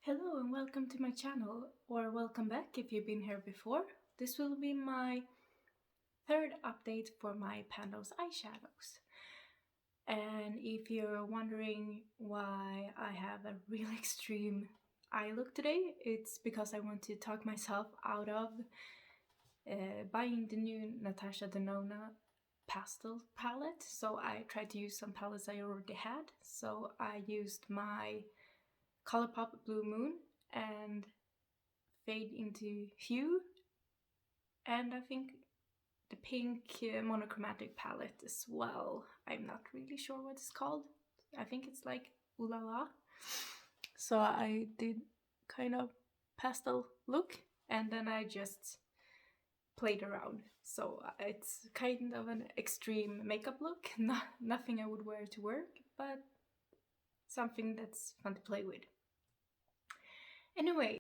Hello and welcome to my channel, or welcome back if you've been here before. This will be my third update for my Pando's eyeshadows. And if you're wondering why I have a real extreme eye look today, it's because I want to talk myself out of buying the new Natasha Denona pastel palette. So I tried to use some palettes I already had. So I used my Colourpop Blue Moon and Fade into Hue, and I think the pink monochromatic palette as well. I'm not really sure what it's called. I think it's like Ooh La La. So I did kind of pastel look and then I just played around. So it's kind of an extreme makeup look. Nothing I would wear to work, but something that's fun to play with. Anyway,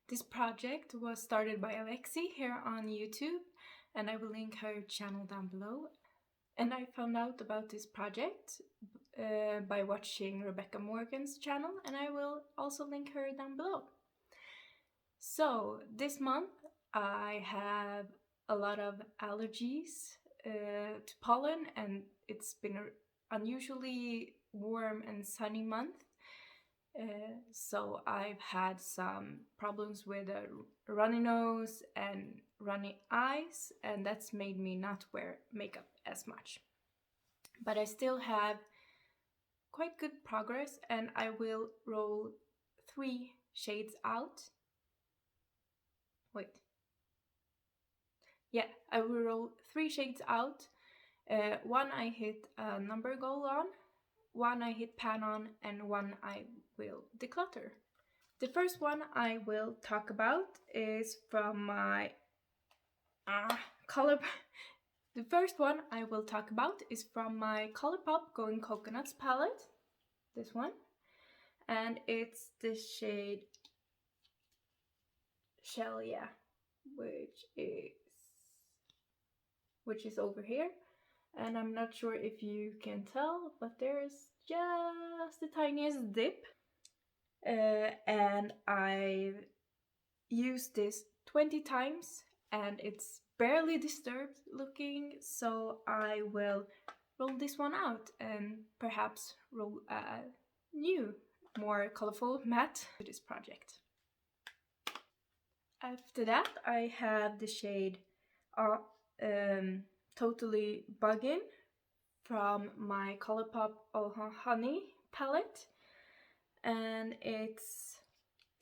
this project was started by Alexi here on YouTube, and I will link her channel down below. And I found out about this project by watching Rebecca Morgan's channel, and I will also link her down below. So this month I have a lot of allergies to pollen, and it's been an unusually warm and sunny month. So I've had some problems with a runny nose and runny eyes, and that's made me not wear makeup as much. But I still have quite good progress, and I will roll 3 shades out. Wait. Yeah, I will roll 3 shades out. One I hit a number goal on, one I hit pan on, and one I will declutter. The first one I will talk about is from my The first one I will talk about is from my Colourpop Going Coconuts palette. This one, and it's the shade Shelia, which is over here. And I'm not sure if you can tell, but there's just the tiniest dip. And I've used this 20 times and it's barely disturbed looking, so I will roll this one out and perhaps roll a new, more colorful matte to this project. After that I have the shade Totally Buggin' from my Colourpop Oh Honey palette, and it's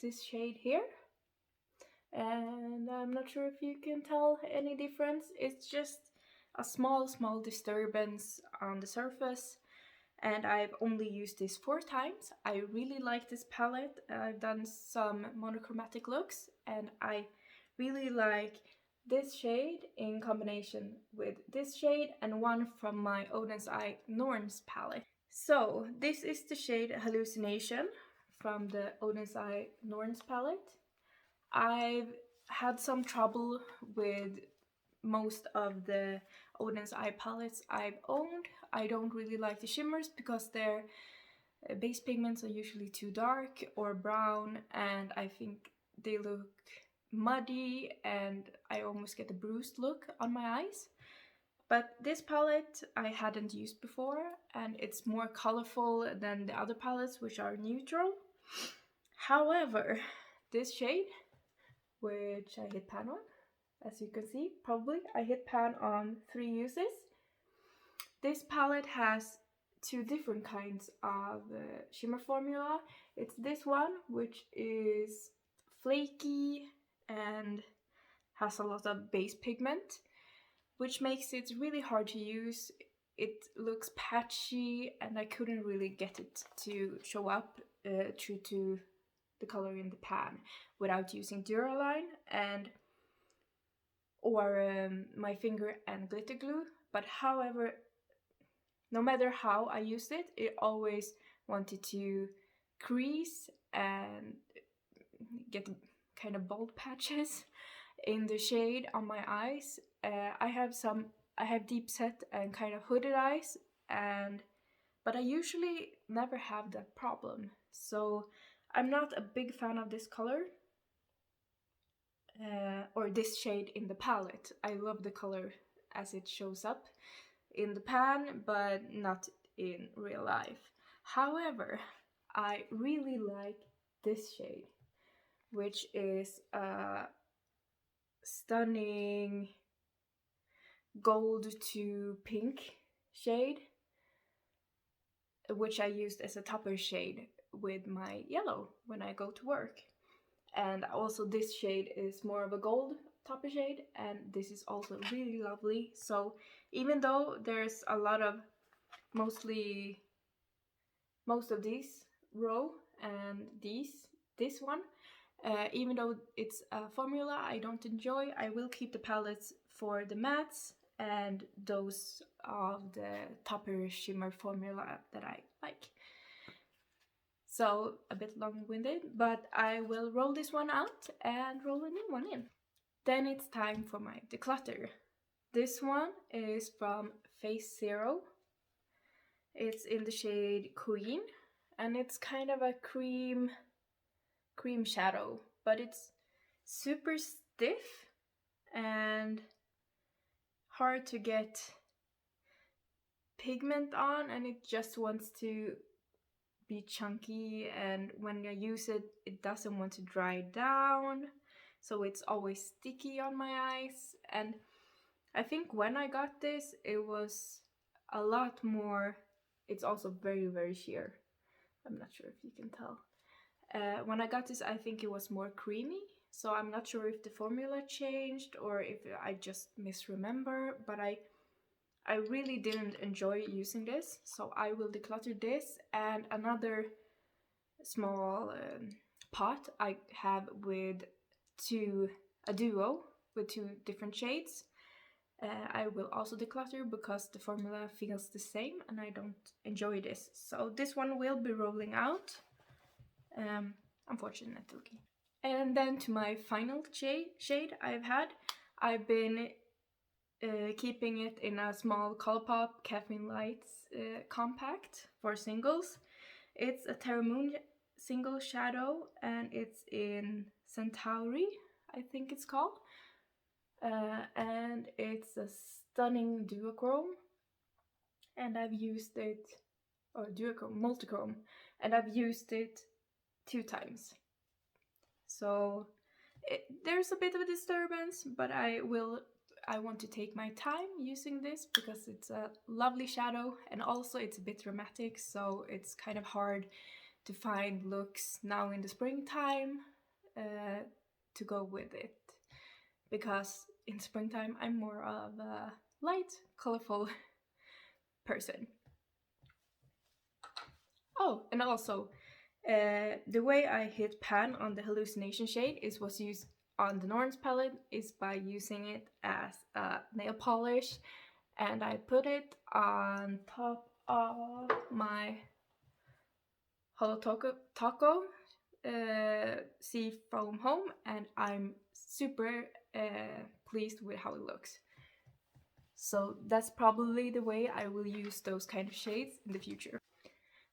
this shade here. And I'm not sure if you can tell any difference. It's just a small disturbance on the surface, and I've only used this 4 times. I really like this palette. I've done some monochromatic looks, and I really like this shade in combination with this shade and one from my Odin's Eye Norns palette. So this is the shade Hallucination from the Odin's Eye Norns palette. I've had some trouble with most of the Odin's Eye palettes I've owned. I don't really like the shimmers because their base pigments are usually too dark or brown, and I think they look muddy and I almost get a bruised look on my eyes. But this palette I hadn't used before, and it's more colorful than the other palettes, which are neutral. However, this shade, which I hit pan on, as you can see, probably I hit pan on 3 uses. This palette has 2 different kinds of shimmer formula. It's this one, which is flaky and has a lot of base pigment, which makes it really hard to use. It looks patchy and I couldn't really get it to show up true to the color in the pan without using Duraline or my finger and glitter glue. But however, no matter how I used it, it always wanted to crease and get kind of bold patches in the shade on my eyes. I have deep set and kind of hooded eyes, but I usually never have that problem. So I'm not a big fan of this color, or this shade in the palette. I love the color as it shows up in the pan, but not in real life. However, I really like this shade, which is a stunning gold to pink shade, which I used as a topper shade with my yellow when I go to work. And also this shade is more of a gold topper shade, and this is also really lovely. So even though there's a lot of most of these row and this one, even though it's a formula I don't enjoy, I will keep the palettes for the mattes and those of the topper shimmer formula that I like. So a bit long-winded, but I will roll this one out and roll a new one in. Then it's time for my declutter. This one is from Phase Zero. It's in the shade Queen, and it's kind of a cream shadow, but it's super stiff and hard to get pigment on, and it just wants to be chunky, and when I use it, it doesn't want to dry down, so it's always sticky on my eyes. And I think when I got this, it was a lot more. It's also very, very sheer. I'm not sure if you can tell. When I got this, I think it was more creamy, so I'm not sure if the formula changed or if I just misremember, but I really didn't enjoy using this, so I will declutter this and another small pot I have with a duo with two different shades. I will also declutter because the formula feels the same and I don't enjoy this. So this one will be rolling out, unfortunately. And then to my final shade I've been keeping it in a small Colourpop Caffeine Lights compact for singles. It's a Terra Moon single shadow and it's in Centauri, I think it's called. And it's a stunning duochrome, and I've used it, or duochrome, multichrome, and I've used it 2 times. So there's a bit of a disturbance, but I want to take my time using this because it's a lovely shadow, and also it's a bit dramatic, so it's kind of hard to find looks now in the springtime to go with it, because in springtime I'm more of a light, colorful person. Oh, and also the way I hit pan on the Hallucination shade was used on the Norns palette is by using it as a nail polish, and I put it on top of my Holo Taco Sea Foam Home, and I'm super pleased with how it looks. So that's probably the way I will use those kind of shades in the future.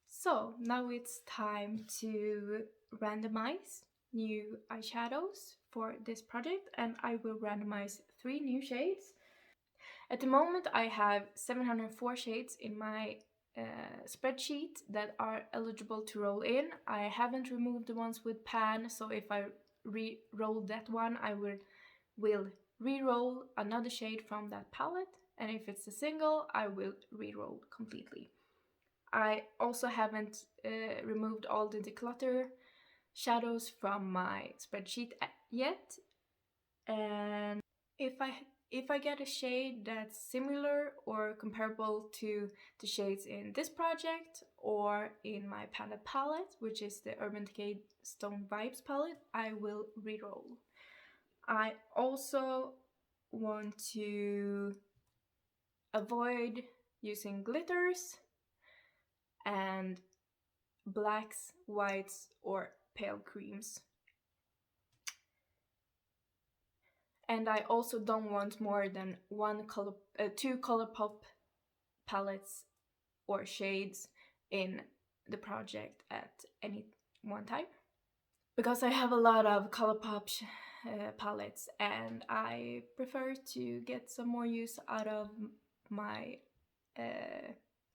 So now it's time to randomize new eyeshadows for this project, and I will randomize 3 new shades. At the moment I have 704 shades in my spreadsheet that are eligible to roll in. I haven't removed the ones with pan, so if I re-roll that one, I will re-roll another shade from that palette, and if it's a single, I will re-roll completely. I also haven't removed all the declutter shadows from my spreadsheet yet, and if I get a shade that's similar or comparable to the shades in this project or in my Panda palette, which is the Urban Decay Stone Vibes palette, I will re-roll. I also want to avoid using glitters and blacks, whites, or pale creams. And I also don't want more than 2 Colourpop palettes or shades in the project at any one time. because I have a lot of ColourPop palettes, and I prefer to get some more use out of my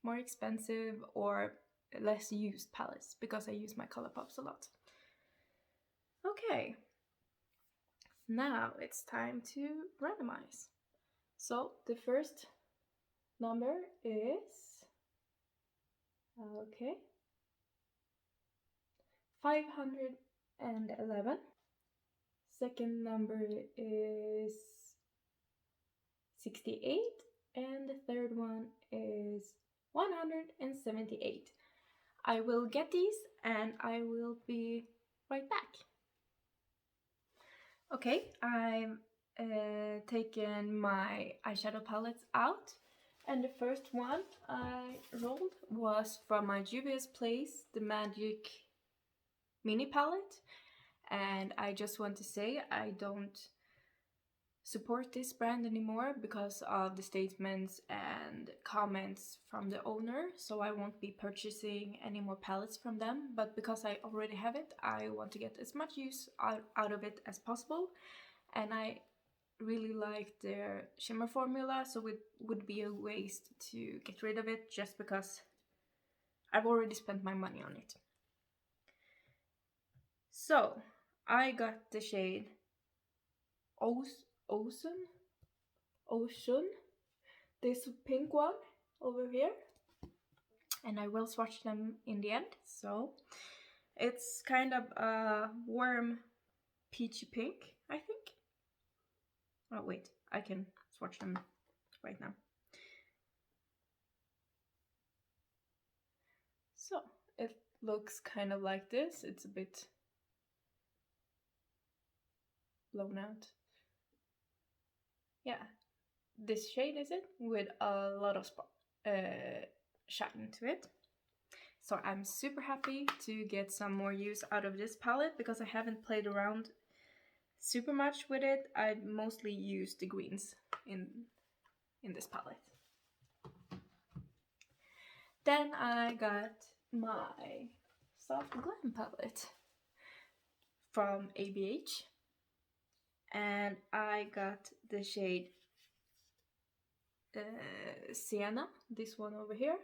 more expensive or less used palettes, because I use my ColourPops a lot. Okay, now it's time to randomize. So the first number is, okay, 511. Second number is 68, and the third one is 178. I will get these and I will be right back. Okay, I've taken my eyeshadow palettes out, and the first one I rolled was from my Juvia's Place, the Magic Mini Palette, and I just want to say I don't support this brand anymore because of the statements and comments from the owner, so I won't be purchasing any more palettes from them. But because I already have it, I want to get as much use out of it as possible, and I really like their shimmer formula, so it would be a waste to get rid of it just because I've already spent my money on it. So I got the shade Ocean, this pink one over here, and I will swatch them in the end. So it's kind of a warm peachy pink, I think. Oh wait, I can swatch them right now. So it looks kind of like this. It's a bit blown out. Yeah, this shade is it, with a lot of shine to it. So I'm super happy to get some more use out of this palette because I haven't played around super much with it. I mostly use the greens in this palette. Then I got my Soft Glam palette from ABH, and I got the shade Sienna, this one over here.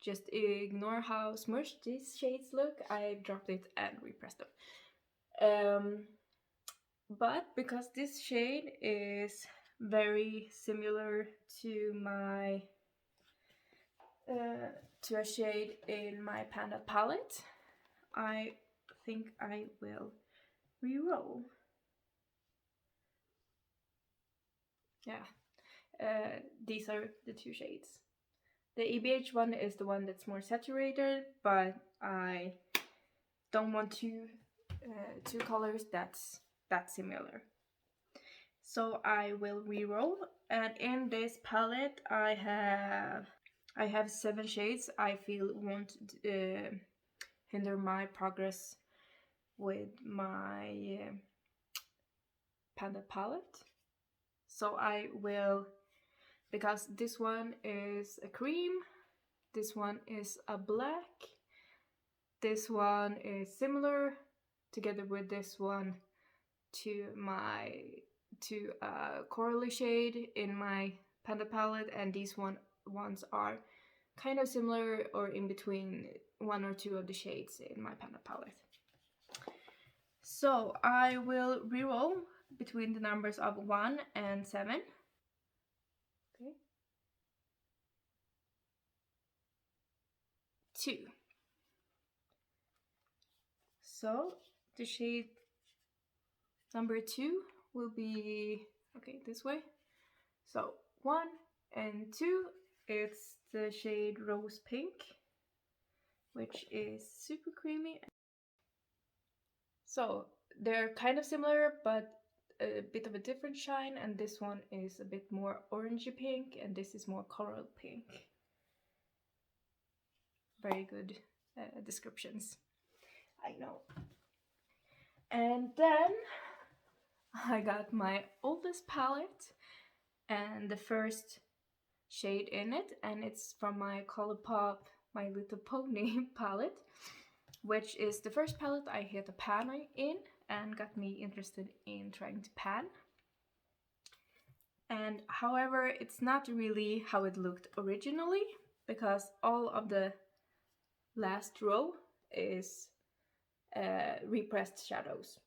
Just ignore how smushed these shades look. I dropped it and repressed them. But because this shade is very similar to my to a shade in my Panda palette, I think I will re-roll. Yeah, these are the two shades. The EBH one is the one that's more saturated, but I don't want two colors that's similar. So I will re-roll, and in this palette I have 7 shades I feel won't hinder my progress with my Panda palette. So I will, because this one is a cream, this one is a black, this one is similar together with this one to a corally shade in my Panda palette, and these ones are kind of similar or in between 1 or 2 of the shades in my Panda palette. So I will re-roll between the numbers of 1 and 7. Okay. 2. So the shade number 2 will be, okay, this way. So 1 and 2, it's the shade Rose Pink, which is super creamy. So they're kind of similar, but a bit of a different shine, and this one is a bit more orangey pink, and this is more coral pink. Very good descriptions, I know. And then I got my oldest palette and the first shade in it, and it's from my ColourPop My Little Pony palette. which is the first palette I hit a pan in and got me interested in trying to pan. And however, it's not really how it looked originally, because all of the last row is repressed shadows.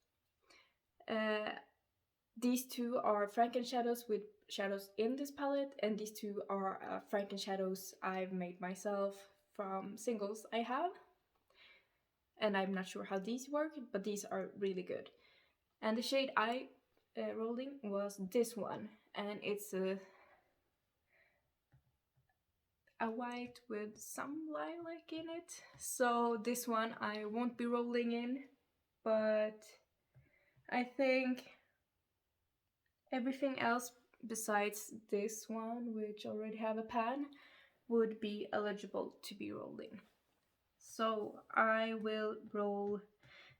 These two are Franken shadows with shadows in this palette, and these two are Franken shadows I've made myself from singles I have. And I'm not sure how these work, but these are really good. And the shade I rolled in was this one, and it's a white with some lilac in it. So this one I won't be rolling in, but I think everything else besides this one, which already have a pan, would be eligible to be rolled in. So I will roll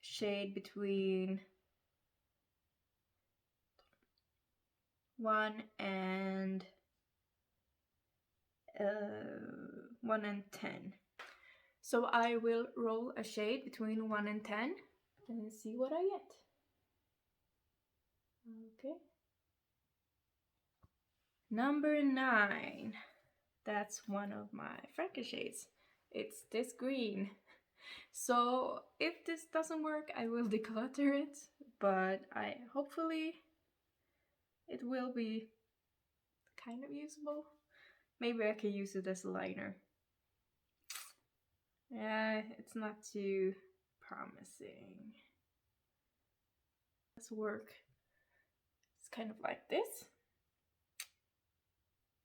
shade between 1 and 10. So I will roll a shade between 1 and 10 and see what I get. Okay. Number 9. That's one of my Franken shades. It's this green. So if this doesn't work, I will declutter it, but hopefully it will be kind of usable. Maybe I can use it as a liner. Yeah, it's not too promising. Let's work. It's kind of like this.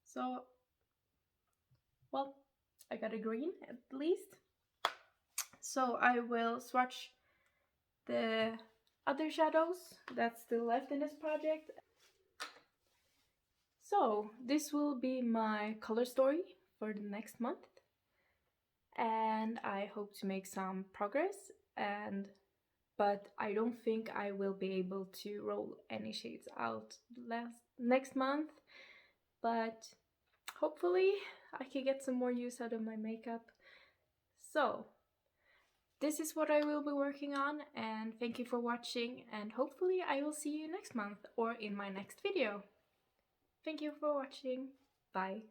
So, well, I got a green at least. So I will swatch the other shadows that's still left in this project. So this will be my color story for the next month, and I hope to make some progress, but I don't think I will be able to roll any shades out next month, but hopefully I can get some more use out of my makeup. So this is what I will be working on, and thank you for watching, and hopefully I will see you next month or in my next video. Thank you for watching. Bye.